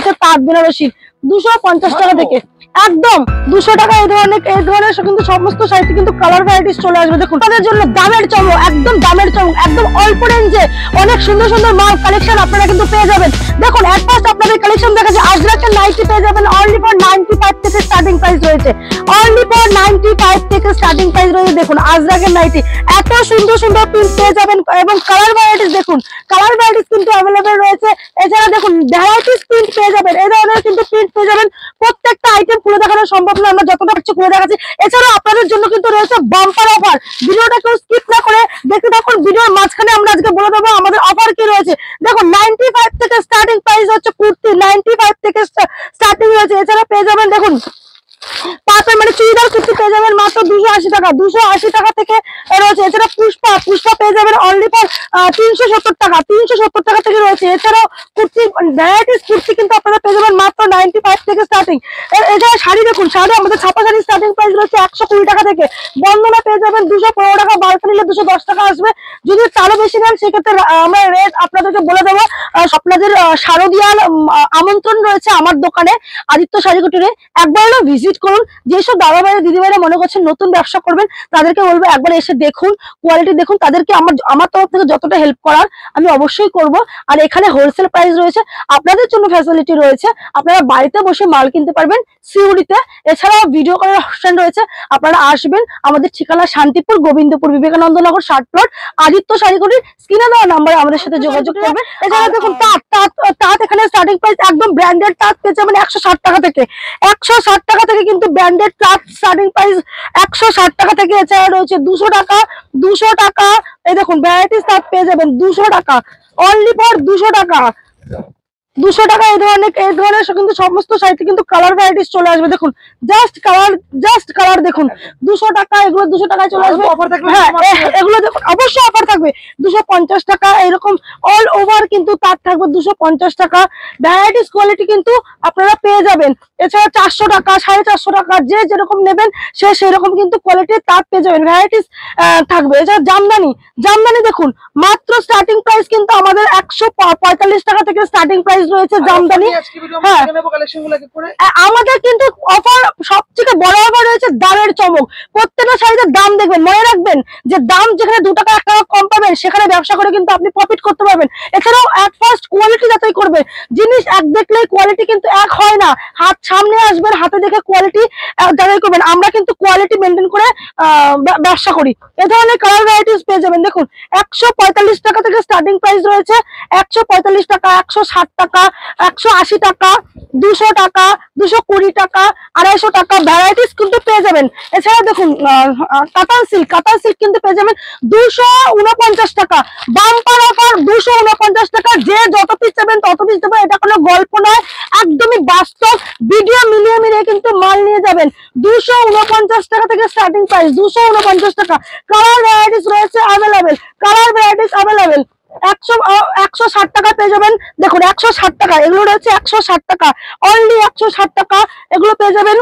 রয়েছে তাঁত বেনারসি 250 টাকা থেকে, একদম 200 টাকা। এই ধরনের কিন্তু সমস্ত শাড়িতে কিন্তু কালার ভ্যারাইটিস চলে আসবে। দেখুন তাদের জন্য দামের চমক, একদম দামের চমক, একদম অল্প রেঞ্জে অনেক সুন্দর সুন্দর মাল কালেকশন আপনারা কিন্তু পেয়ে যাবেন। দেখুন এট ফার্স্ট আপনাদের কালেকশন দেখা যায় আজরাকের নাইটি পেয়ে যাবেন অনলি ফর 95 থেকে স্টার্টিং প্রাইস রয়েছে, অনলি ফর 95 থেকে স্টার্টিং প্রাইস রয়েছে। দেখুন আজরাকের নাইটি এত সুন্দর সুন্দর প্রিন্ট পেয়ে যাবেন এবং কালার ভ্যারাইটিস, দেখুন কালার ভ্যারাইটিস কিন্তু অ্যাভেলেবেল রয়েছে। এছাড়া দেখুন ভ্যারাইটিস প্রিন্ট পেয়ে যাবেন, এই ধরনের কিন্তু প্রিন্ট পেয়ে যাবেন। প্রত্যেকটা আইটেম খুলে দেখানো সম্ভব না, আমরা যতটা পারছি খুলে দেখাচ্ছি। এছাড়াও আপনাদের জন্য কিন্তু রয়েছে বাম্পার অফার, ভিডিওটা কেউ স্কিপ না করে দেখতে থাকুন। ভিডিওর মাঝখানে আমরা আজকে বলে দেবো আমাদের অফার কি রয়েছে। দেখুন 95 থেকে স্টার্টিং প্রাইস হচ্ছে কুর্তি, 95 থেকে স্টার্টিং রয়েছে। এছাড়া পেয়ে যাবেন দেখুন পাথর মানে চুড়িদার কুর্তি পেয়ে যাবেন মাত্র 280 টাকা, 280 টাকা থেকে রয়েছে। এছাড়া পুষ্পা পেয়ে যাবেন অনলি ফর 370 টাকা, 370 টাকা থেকে রয়েছে। এছাড়াও কুর্তি ভ্যারাইটিস কুর্তি কিন্তু আপনারা পেয়ে যাবেন মাত্র 95 থেকে স্টার্টিং। এছাড়া শাড়ি দেখুন, শাড়ি আমাদের ছাপা শাড়ি স্টার্টিং প্রাইস রয়েছে 120 টাকা থেকে, বন্ধনা পেয়ে যাবেন 215 টাকা, বাল্ক নিলে 210 টাকা আসবে। যদি তারও বেশি নেন সেক্ষেত্রে আমরা রেট আপনাদেরকে বলে দেবো। আপনাদের শারদীয়ার আমন্ত্রণ রয়েছে আমার দোকানে আদিত্য শাড়ি কুটিরে, একবার ভিজিট করুন। যেসব দাদা ভাই দিদি ভাইরা মনে করছেন নতুন ব্যবসা করবেন তাদেরকে বলবো একবার এসে দেখুন, কোয়ালিটি দেখুন। তাদেরকে আমার তরফ থেকে যতটা হেল্প করার আমি অবশ্যই করব। আর এখানে হোলসেল প্রাইস রয়েছে, আপনাদের জন্য ফ্যাসিলিটি রয়েছে, আপনারা বাড়িতে বসে মাল কিনতে পারবেন সিউড়িতে। এছাড়াও ভিডিও করার অপশন রয়েছে, আপনারা আসবেন। আমাদের ঠিকানা শান্তিপুর গোবিন্দপুর বিবেকানন্দ নগর 60 প্লট, আদিত্য শাড়ি কুটির। স্ক্রিনে দেওয়া নাম্বারে আমাদের সাথে যোগাযোগ করবেন। এছাড়া দেখুন তাঁত এখানে স্টার্টিং প্রাইস একদম ব্র্যান্ডেড তাঁত পেয়ে যাবেন 160 টাকা থেকে, 160 টাকা থেকে কিন্তু ব্র্যান্ডেড তাঁত স্টার্টিং প্রাইস 160 টাকা থেকে। এছাড়া রয়েছে 200 টাকা, 200 টাকা। এই দেখুন ভ্যারাইটিস তাঁত পেয়ে যাবেন 200 টাকা, অনলি ফর 200 টাকা, 200 টাকা। এই ধরনের কিন্তু সমস্ত শাড়িতে কিন্তু কালার ভ্যারাইটিস চলে আসবে। দেখুন জাস্ট কালার দেখুন 200 টাকা, এগুলো 200 টাকায় চলে আসবে। হ্যাঁ এগুলো দেখুন অবশ্যই অফার থাকবে 250 টাকা, এরকম অল ওভার কিন্তু তার থাকবে 250 টাকা। ভ্যারাইটিস কোয়ালিটি কিন্তু আপনারা পেয়ে যাবেন। এছাড়া 400 টাকা, 450 টাকা, যে যেরকম নেবেন সে সেরকম কিন্তু কোয়ালিটির তাঁত পেয়ে যাবেন, ভ্যারাইটিস থাকবে। এছাড়া জামদানি দেখুন মাত্র স্টার্টিং প্রাইস কিন্তু আমাদের 145 টাকা থেকে স্টার্টিং প্রাইস রয়েছে জামদানি। হ্যাঁ আমাদের কিন্তু অফার সবথেকে বড় অফার রয়েছে দামের চমক। প্রত্যেকটা শাড়িতে দাম দেখবেন, মনে রাখবেন যে দাম যেখানে 2 টাকা 1 টাকা কম পাবেন সেখানে ব্যবসা করে কিন্তু আপনি প্রফিট করতে পারবেন। এছাড়াও এট ফার্স্ট কোয়ালিটি যাচাই করবেন, জিনিস এক দেখলেই কোয়ালিটি কিন্তু এক হয় না। হাত সামনে আসবেন, হাতে দেখে কোয়ালিটি যাচাই করবেন। আমরা কিন্তু কোয়ালিটি মেনটেন করে ব্যবসা করি। এ ধরনের কালার ভ্যারাইটিস পেয়ে যাবেন। দেখুন 145 টাকা থেকে স্টার্টিং প্রাইস রয়েছে, 145 টাকা, 160 টাকা, 180 টাকা, 200 টাকা, 220 টাকা, 250 টাকা ভ্যারাইটিস কিন্তু পেয়ে যাবেন। এছাড়া দেখুন কাতান সিল্ক কিন্তু পেয়ে যাবেন 249 টাকা, বাম্পার অফার 249 টাকা। যে যত পিস চাবেন তত পিস দেবেন, এটা কোনো গল্প নয়, একদমই বাস্তব। ভিডিও মিলিয়ে কিন্তু মাল নিয়ে যাবেন। 249 টাকা থেকে স্টার্টিং প্রাইস, 249 টাকা। কালার ভ্যারাইটিস রয়েছে অ্যাভেলেবেল, 160 টাকা পেয়ে যাবেন। দেখুন 160 টাকা, এগুলো রয়েছে 160 টাকা, অনলি 160 টাকা। এগুলো পেয়ে যাবেন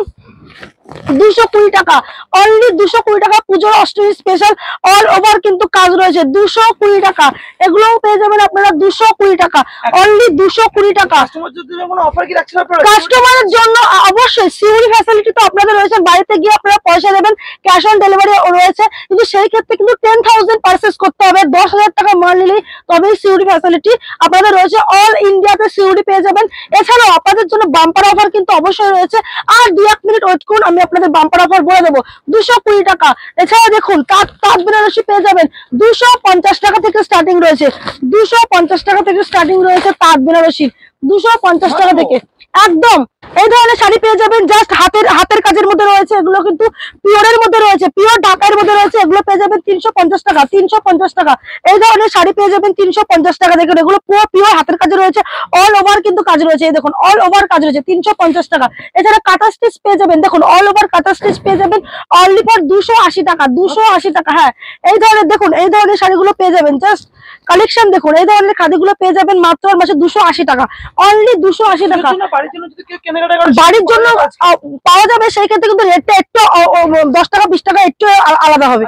220 টাকা, অনলি 220 টাকা। পুজোর অষ্টমী স্পেশাল অল ওভার কিন্তু কাজ রয়েছে 220 টাকা। এগুলোও পেয়ে যাবেন আপনারা 220 টাকা, অনলি 220 টাকা। কাস্টমারের জন্য অবশ্যই সিউরি ফ্যাসিলিটি তো আপনাদের রয়েছে, বাড়িতে গিয়ে আপনারা পয়সা দেবেন, ক্যাশ অন ডেলিভারি রয়েছে। কিন্তু সেই ক্ষেত্রে কিন্তু 10,000 পারচেস করতে হবে, 10,000 টাকা মাল নিলেই তবেই সিউরি ফ্যাসিলিটি আপনাদের রয়েছে। অল ইন্ডিয়াতে সিউরি পেয়ে যাবেন। এছাড়াও আপনাদের জন্য বাম্পার অফার কিন্তু অবশ্যই রয়েছে। আর 2-1 মিনিট ওয়েট করুন, আমি আপনাদের বাম্পার অফার বলে দেবো 220 টাকা। এছাড়া দেখুন তাঁত বেনারসি পেয়ে যাবেন 250 টাকা থেকে স্টার্টিং রয়েছে, 250 টাকা থেকে স্টার্টিং রয়েছে তাঁত বেনারসি, 250 টাকা থেকে। একদম এই ধরনের শাড়ি পেয়ে যাবেন, জাস্ট হাতের কাজের মধ্যে রয়েছে। এগুলো কিন্তু পিওরের মধ্যে রয়েছে, পিওর ঢাকার মধ্যে রয়েছে। এগুলো পেয়ে যাবেন 350 টাকা, 350 টাকা। এই ধরনের শাড়ি পেয়ে যাবেন 350 টাকা। দেখুন এগুলো পুরো পিওর হাতের কাজে রয়েছে, অল ওভার কিন্তু কাজ রয়েছে। এই দেখুন অল ওভার কাজ রয়েছে 350 টাকা। এছাড়া কাটা স্টিচ পেয়ে যাবেন, দেখুন অল ওভার কাটা স্টিচ পেয়ে যাবেন অনলি ফর 280 টাকা, 280 টাকা। হ্যাঁ এই ধরনের দেখুন, এই ধরনের শাড়িগুলো পেয়ে যাবেন, জাস্ট কালেকশন দেখুন। এই ধরনের খাদিগুলো পেয়ে যাবেন মাত্র মাসে 280 টাকা, অনলি 280 টাকা। বাড়ির জন্য পাওয়া যাবে, সেই ক্ষেত্রে কিন্তু রেটটা একটু 10 টাকা 20 টাকা একটু আলাদা হবে।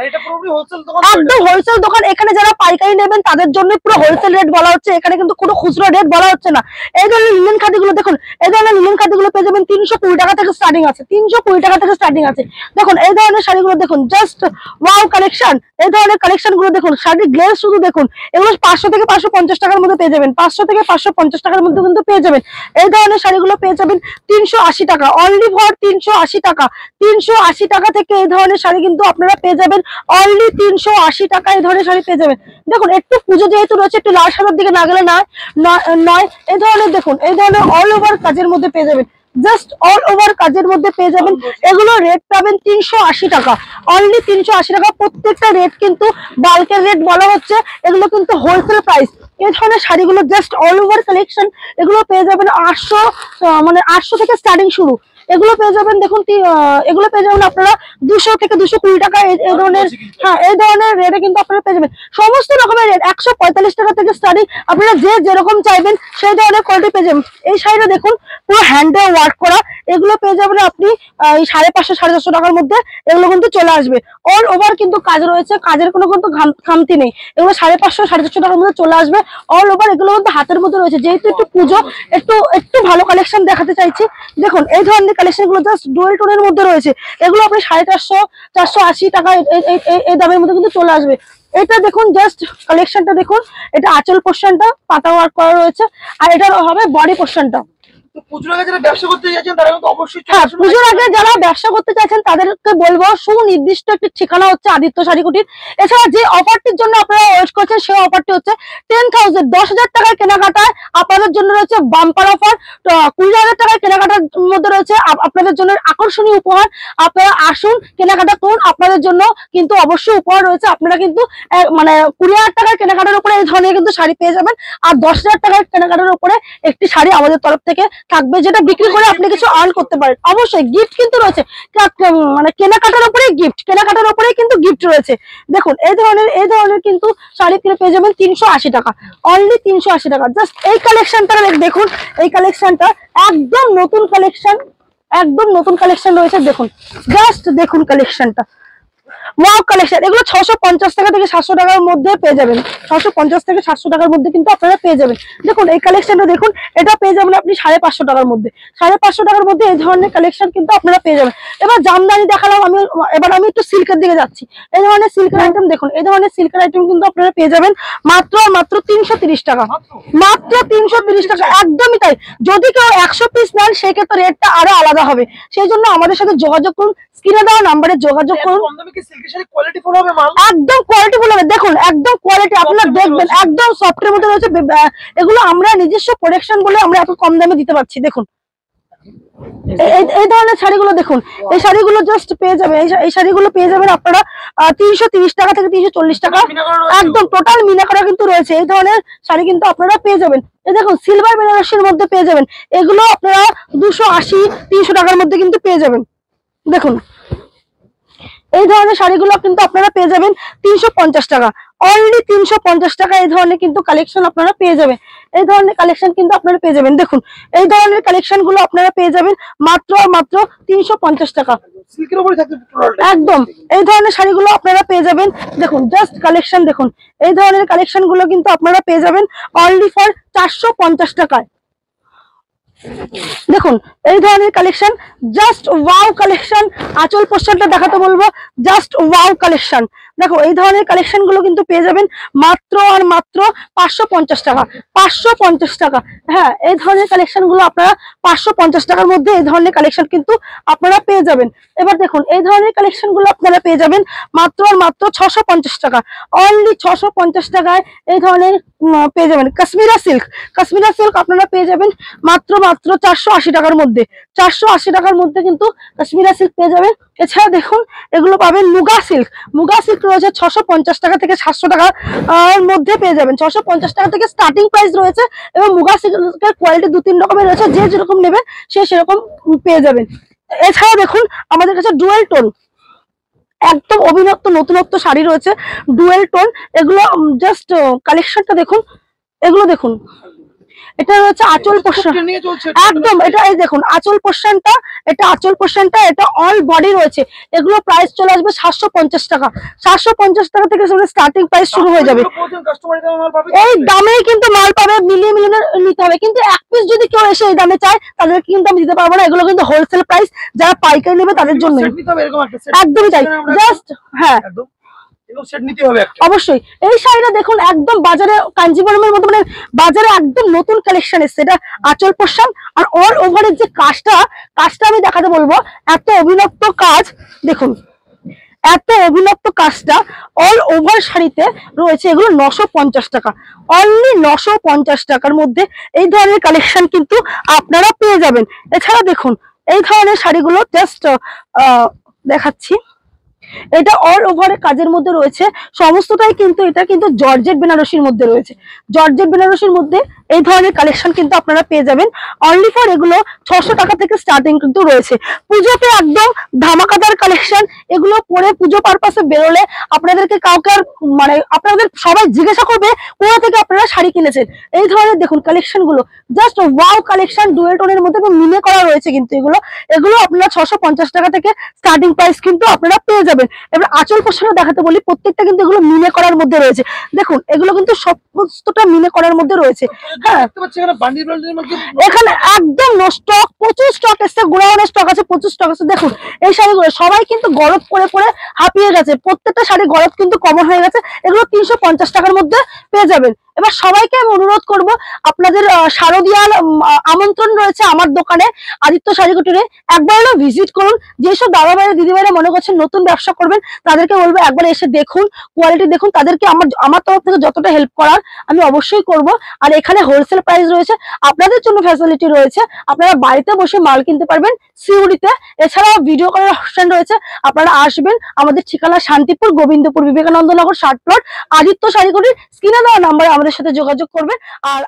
একদম হোলসেল দোকান। এখানে যারা পাইকারি নেবেন তাদের জন্য পুরো হোলসেল রেট বলা হচ্ছে, এখানে কিন্তু কোনো খুচরো রেট বলা হচ্ছে না। এই ধরনের লিনেন খাদিগুলো দেখুন, এই ধরনের লিনেন খাদিগুলো পেয়ে যাবেন 320 টাকা থেকে স্টার্টিং আছে, 320 টাকা থেকে স্টার্টিং আছে। দেখুন এই ধরনের শাড়িগুলো দেখুন, জাস্ট ওয়াও কালেকশন। এই ধরনের কালেকশন গুলো দেখুন, শাড়ির গ্লেজ শুধু দেখুন, এগুলো 500 থেকে 550 টাকার মধ্যে পেয়ে যাবেন, 500 থেকে 550 টাকার মধ্যে কিন্তু পেয়ে যাবেন। এই ধরনের শাড়িগুলো পেয়ে যাবেন 380 টাকা, অনলি ফর 380 টাকা। 380 টাকা থেকে এই ধরনের শাড়ি কিন্তু আপনারা পেয়ে যাবেন, অনলি 380 টাকা এই ধরনের শাড়ি পেয়ে যাবেন। দেখুন একটু পুজো যেহেতু রয়েছে, একটু লাল সাদার দিকে না গেলে নয়। এই ধরনের দেখুন, এই ধরনের অল ওভার কাজের মধ্যে পেয়ে যাবেন, জাস্ট অল ওভার কাজের মধ্যে পেয়ে যাবেন। এগুলো রেট পাবেন 380 টাকা, অনলি 380 টাকা। প্রত্যেকটা রেট কিন্তু বাল্কের রেট বলা হচ্ছে, এগুলো কিন্তু হোলসেল প্রাইস। এই ধরনের শাড়িগুলো জাস্ট অল ওভার কালেকশন, এগুলো পেয়ে যাবেন 800, মানে 800 থেকে স্টার্টিং শুরু। এগুলো পেয়ে যাবেন দেখুন, এগুলো পেয়ে যাবেন আপনারা 200 থেকে 220 টাকা এই ধরনের। হ্যাঁ, এই ধরনের রেটে কিন্তু আপনারা পেয়ে যাবেন সমস্ত রকমের রেট। 145 টাকা থেকে স্টার্টিং, আপনারা যে যেরকম চাইবেন সেই ধরনের কোয়ালিটি পেয়ে যাবেন। এই শাড়িটা দেখুন, পুরো হ্যান্ডে ওয়ার্ক করা, এগুলো পেয়ে যাবেন আপনি 550 450 টাকার মধ্যে। এগুলো কিন্তু চলে আসবে, অল ওভার কিন্তু কাজ রয়েছে, কাজের কোনো কিন্তু খামতি নেই। এগুলো 550 450 টাকার মধ্যে চলে আসবে, অল ওভার। এগুলো কিন্তু হাতের মধ্যে রয়েছে, যেহেতু একটু পুজো, একটু ভালো কালেকশন দেখাতে চাইছি। দেখুন এই ধরনের কালেকশন গুলো জাস্ট ডুয়েল টোনের মধ্যে রয়েছে, এগুলো আপনি 450 480 টাকা এই দামের মধ্যে কিন্তু চলে আসবে। এটা দেখুন, জাস্ট কালেকশনটা দেখুন, এটা আঁচল পোর্শনটা পাতা ওয়ার্ক করা রয়েছে, আর এটা হবে বডি পোর্শনটা। পুজোর আগে যারা ব্যবসা করতে চাইছেন তারা কিন্তু অবশ্যই, হ্যাঁ, পুজোর আগে যারা ব্যবসা করতে চাইছেন তাদেরকে বলবো, সুনির্দিষ্ট একটি ঠিকানা হচ্ছে আদিত্য শাড়ি কুটির। এছাড়া যে অফারটির জন্য আপনারা ওয়েট করছেন, সেই অফারটি হচ্ছে 10,000 টাকার কেনাকাটায় আপনাদের জন্য রয়েছে বাম্পার অফার। 20,000 টাকার কেনাকাটার মধ্যে রয়েছে আপনাদের জন্য আকর্ষণীয় উপহার। আপনারা আসুন, কেনাকাটা করুন, আপনাদের জন্য কিন্তু অবশ্যই উপহার রয়েছে। আপনারা কিন্তু মানে 20,000 টাকার কেনাকাটার উপরে এই ধরনের কিন্তু শাড়ি পেয়ে যাবেন, আর 10,000 টাকার কেনাকাটার উপরে একটি শাড়ি আমাদের তরফ থেকে থাকবে, যেটা বিক্রি করে আপনি কিছু আর্ন করতে পারেন। অবশ্যই গিফট কিন্তু রয়েছে, মানে কেনাকাটার উপরে গিফট, কেনাকাটার উপরে কিন্তু গিফট রয়েছে। দেখুন এই ধরনের কিন্তু শাড়ি কিনে পেয়ে যাবেন 380 টাকা, অনলি 380 টাকা। জাস্ট এই কালেকশনটা দেখুন, এই কালেকশনটা একদম নতুন কালেকশন, একদম নতুন কালেকশন রয়েছে। দেখুন, জাস্ট দেখুন কালেকশনটা, ওয়াও কালেকশন। এগুলো 650 টাকা থেকে 700 টাকার মধ্যে পেয়ে যাবেন, 650 থেকে 700 টাকার মধ্যে কিন্তু আপনারা পেয়ে যাবেন। দেখুন এই কালেকশনটা দেখুন, এটা পেয়ে যাবেন আপনি 550 টাকার মধ্যে, 550 টাকার মধ্যে এই ধরনের কালেকশন কিন্তু আপনারা পেয়ে যাবেন। এবার জামদানি দেখালাম আমি, এবার আমি একটু সিল্কের দিকে যাচ্ছি। এই ধরনের সিল্কের আইটেম দেখুন, এই ধরনের সিল্কের আইটেম কিন্তু আপনারা পেয়ে যাবেন মাত্র 330 টাকা, মাত্র 330 টাকা, একদমই তাই। যদি কেউ 100 পিস নেন সেক্ষেত্রে রেটটা আরো আলাদা হবে, সেই জন্য আমাদের সাথে যোগাযোগ করুন, স্ক্রিনে দেওয়া নাম্বারে যোগাযোগ করুন। একদম কোয়ালিটিফুল হবে, দেখুন একদম কোয়ালিটি, আপনারা দেখবেন একদম সফটের মধ্যে রয়েছে। এগুলো আমরা নিজস্ব প্রোডাকশন বলে আমরা এত কম দামে দিতে পারছি। দেখুন এই ধরনের শাড়িগুলো দেখুন, এই শাড়িগুলো জাস্ট পেয়ে যাবেন, এই শাড়িগুলো পেয়ে যাবেন আপনারা 330 টাকা থেকে 340 টাকা, একদম টোটাল মিনা করা কিন্তু রয়েছে। এই ধরনের শাড়ি কিন্তু আপনারা পেয়ে যাবেন। এই দেখুন সিলভার বেনারসির মধ্যে পেয়ে যাবেন, এগুলো আপনারা 280 300 টাকার মধ্যে কিন্তু পেয়ে যাবেন। দেখুন এই ধরনের শাড়িগুলো কিন্তু আপনারা পেয়ে যাবেন 350 টাকা, অনলি 350 টাকা। এই ধরনের কিন্তু কালেকশন আপনারা পেয়ে যাবেন, এই ধরনের কালেকশন কিন্তু আপনারা পেয়ে যাবেন। দেখুন এই ধরনের কালেকশন গুলো আপনারা পেয়ে যাবেন মাত্র 350 টাকা, একদম। এই ধরনের শাড়িগুলো আপনারা পেয়ে যাবেন, দেখুন জাস্ট কালেকশন দেখুন, এই ধরনের কালেকশন গুলো কিন্তু আপনারা পেয়ে যাবেন অনলি ফর 450 টাকায়। দেখুন এই ধরনের কালেকশন, জাস্ট ওয়াও কালেকশন। আঁচল পোস্টারটা দেখাতে বলবো, জাস্ট ওয়াও কালেকশন। দেখো এই ধরনের কালেকশন গুলো কিন্তু পেয়ে যাবেন মাত্র আর মাত্র 550 টাকা, 550 টাকা। হ্যাঁ, এই ধরনের কালেকশন গুলো আপনারা 550 টাকার মধ্যে এই ধরনের কালেকশন কিন্তু আপনারা পেয়ে যাবেন। এবার দেখুন এই ধরনের কালেকশন গুলো আপনারা পেয়ে যাবেন মাত্র আর মাত্র 650 টাকা, অনলি 650 টাকায় এই ধরনের পেয়ে যাবেন। কাশ্মীরা সিল্ক, কাশ্মীরা সিল্ক আপনারা পেয়ে যাবেন মাত্র 480 টাকার মধ্যে, 480 টাকার মধ্যে কিন্তু কাশ্মীরা সিল্ক পেয়ে যাবেন। এছাড়া দেখুন এগুলো পাবেন মুগা সিল্ক, মুগা সিল্ক রয়েছে 650 টাকা থেকে 700 টাকার মধ্যে পেয়ে যাবেন। 650 টাকা থেকে স্টার্টিং প্রাইস রয়েছে, এবং মুগা সিল্কের কোয়ালিটি 2-3 রকমের রয়েছে, যে যেরকম নেবেন সে সেরকম পেয়ে যাবেন। এছাড়া দেখুন আমাদের কাছে ডুয়েল টোন, একদম অভিনব নতুনত্ব শাড়ি রয়েছে ডুয়েল টোন। এগুলো জাস্ট কালেকশনটা দেখুন, এগুলো দেখুন, এটা হচ্ছে আঁচল পোর্শন, ট্রেন্ডিং এ চলছে একদম। এটা এই দেখুন আঁচল পোর্শনটা, এটা অল বডি রয়েছে। এগুলো প্রাইস চলে আসবে 750 টাকা। 750 টাকা থেকে স্টার্টিং প্রাইস শুরু হয়ে যাবে। কাস্টমার মাল পাবে এই দামেই কিন্তু মাল পাবে, মিলিয়ে মিলিয়ে নিতে হবে। কিন্তু এক পিস যদি কেউ এসে এই দামে চায় তাদেরকে কিন্তু আমি দিতে পারবো না। এগুলো কিন্তু হোলসেল প্রাইস, যারা পাইকারি নেবে তাদের জন্য সেট নিতে হবে, এরকম একটা সেট একদমই তাই। জাস্ট হ্যাঁ একদম এরকম সেট নিতে হবে একটা। অবশ্যই। এই শাড়িটা দেখুন একদম বাজারে কাঞ্জিবরমের মতো, মানে বাজারে একদম নতুন কালেকশন এসেছে। এটা আঁচল পোর্শন আর অল ওভারের যে কাজটা আমি দেখাতে বলবো। এত অভিনব কাজ দেখুন, এত অভিনব কাজটা অল ওভার শাড়িতে রয়েছে। এগুলো 950 টাকা, অনলি 950 টাকার মধ্যে এই ধরনের কালেকশন কিন্তু আপনারা পেয়ে যাবেন। এছাড়া দেখুন এই ধরনের শাড়িগুলো জাস্ট দেখাচ্ছি। এটা অল ওভার কাজের মধ্যে রয়েছে সমস্তটাই, কিন্তু এটা কিন্তু জর্জেট বেনারসির মধ্যে রয়েছে। জর্জেট বেনারসির মধ্যে এই ধরনের কালেকশন কিন্তু আপনারা পেয়ে যাবেন। অনলি ফর এগুলো 600 টাকা থেকে স্টার্টিং কিন্তু রয়েছে। পুজোতে একদম ধামাকাদার কালেকশন। এগুলো পরে পুজো পারপাসে বেরোলে আপনাদেরকে কাউকে আর মানে আপনাদের সবাই জিজ্ঞাসা করবে কোথা থেকে আপনারা শাড়ি কিনেছেন। এই ধরনের দেখুন কালেকশন গুলো জাস্ট ওয়াও কালেকশন, ডুয়েল টোনের মধ্যে মিনে করা রয়েছে। কিন্তু এগুলো আপনারা 650 টাকা থেকে স্টার্টিং প্রাইস কিন্তু আপনারা পেয়ে যাবেন। এবার আঁচল পোর্শনও দেখাতে বলি, প্রত্যেকটা কিন্তু এগুলো মিনে করার মধ্যে রয়েছে। দেখুন এগুলো কিন্তু সমস্তটা মিনে করার মধ্যে রয়েছে। হ্যাঁ দেখতে পাচ্ছি এখানে বান্ডিল বান্ডিলের মধ্যে এখানে একদম নো স্টক, প্রচুর স্টক এসছে, গোডাউনের স্টক আছে, প্রচুর স্টক আছে। দেখুন এই শাড়িগুলো সবাই কিন্তু গরদ পরে পরে হাঁপিয়ে গেছে, প্রত্যেকটা শাড়ি গরদ কিন্তু কমন হয়ে গেছে। এগুলো 350 টাকার মধ্যে পেয়ে যাবেন। এবার সবাইকে আমি অনুরোধ করব, আপনাদের শারদীয়ার আমন্ত্রণ রয়েছে আমার দোকানে আদিত্য শাড়িকুটিরে। একবার হলেও ভিজিট করুন। যেসব দাদা ভাইরা দিদি ভাইরা মনে করছেন নতুন ব্যবসা করবেন, তাদেরকে বলবো একবার এসে দেখুন, কোয়ালিটি দেখুন। তাদেরকে আমার তরফ থেকে যতটা হেল্প করার আমি অবশ্যই করব। আর এখানে হোলসেল প্রাইস রয়েছে, আপনাদের জন্য ফ্যাসিলিটি রয়েছে। আপনারা বাড়িতে বসে মাল কিনতে পারবেন সিউড়িতে। এছাড়াও ভিডিও করার অপশন রয়েছে। আপনারা আসবেন, আমাদের ঠিকানা শান্তিপুর, গোবিন্দপুর, বিবেকানন্দ নগর 60 প্লট, আদিত্য শাড়িকুটির। স্ক্রিনে দেওয়া নাম্বারে আমাদের সাথে যোগাযোগ করবেন। আর